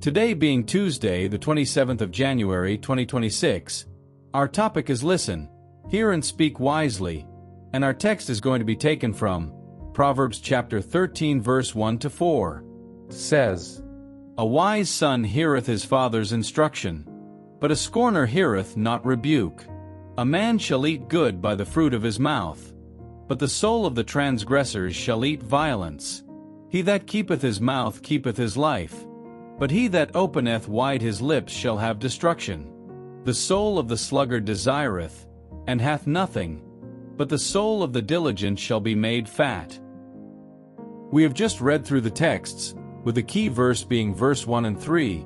Today being Tuesday, the 27th of January, 2026, our topic is Listen, Hear and Speak Wisely, and our text is going to be taken from Proverbs chapter 13 verse 1 to 4. It says, "A wise son heareth his father's instruction, but a scorner heareth not rebuke. A man shall eat good by the fruit of his mouth, but the soul of the transgressors shall eat violence. He that keepeth his mouth keepeth his life, but he that openeth wide his lips shall have destruction. The soul of the sluggard desireth, and hath nothing, but the soul of the diligent shall be made fat." We have just read through the texts, with the key verse being verse 1 and 3,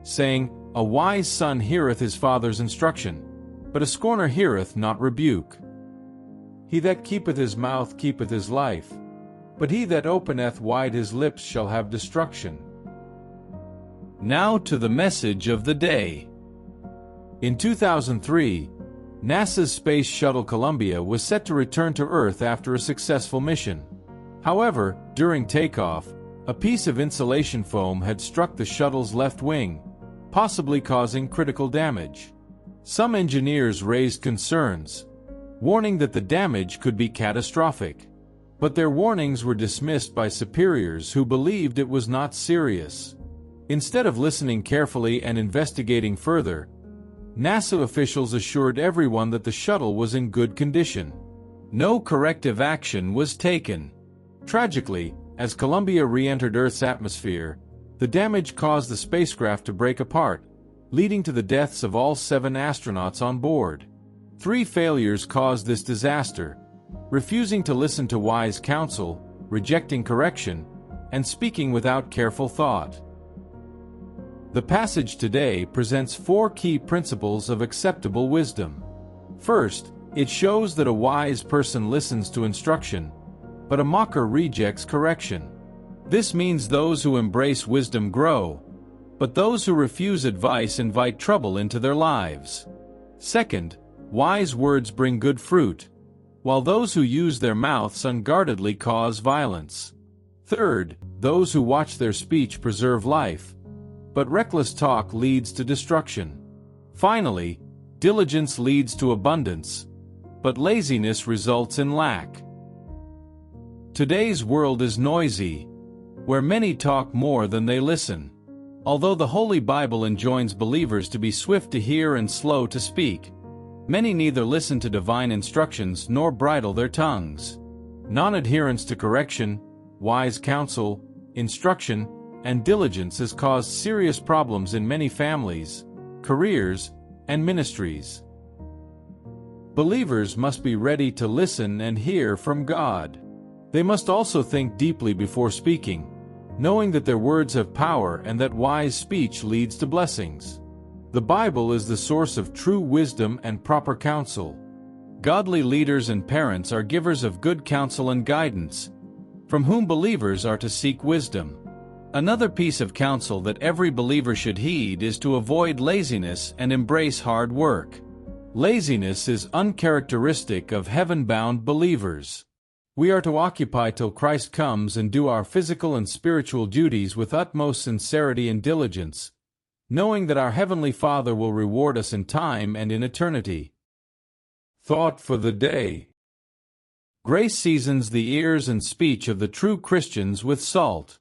saying, "A wise son heareth his father's instruction, but a scorner heareth not rebuke. He that keepeth his mouth keepeth his life, but he that openeth wide his lips shall have destruction." Now to the message of the day. In 2003, NASA's Space Shuttle Columbia was set to return to Earth after a successful mission. However, during takeoff, a piece of insulation foam had struck the shuttle's left wing, possibly causing critical damage. Some engineers raised concerns, warning that the damage could be catastrophic. But their warnings were dismissed by superiors who believed it was not serious. Instead of listening carefully and investigating further, NASA officials assured everyone that the shuttle was in good condition. No corrective action was taken. Tragically, as Columbia re-entered Earth's atmosphere, the damage caused the spacecraft to break apart, leading to the deaths of all 7 astronauts on board. 3 failures caused this disaster: refusing to listen to wise counsel, rejecting correction, and speaking without careful thought. The passage today presents 4 key principles of acceptable wisdom. First, it shows that a wise person listens to instruction, but a mocker rejects correction. This means those who embrace wisdom grow, but those who refuse advice invite trouble into their lives. Second, wise words bring good fruit, while those who use their mouths unguardedly cause violence. Third, those who watch their speech preserve life, but reckless talk leads to destruction. Finally, diligence leads to abundance, but laziness results in lack. Today's world is noisy, where many talk more than they listen. Although the Holy Bible enjoins believers to be swift to hear and slow to speak, many neither listen to divine instructions nor bridle their tongues. Non-adherence to correction, wise counsel, instruction, and diligence has caused serious problems in many families, careers, and ministries. Believers must be ready to listen and hear from God. They must also think deeply before speaking, knowing that their words have power and that wise speech leads to blessings. The Bible is the source of true wisdom and proper counsel. Godly leaders and parents are givers of good counsel and guidance, from whom believers are to seek wisdom. Another piece of counsel that every believer should heed is to avoid laziness and embrace hard work. Laziness is uncharacteristic of heaven-bound believers. We are to occupy till Christ comes and do our physical and spiritual duties with utmost sincerity and diligence, knowing that our Heavenly Father will reward us in time and in eternity. Thought for the day. Grace seasons the ears and speech of the true Christians with salt.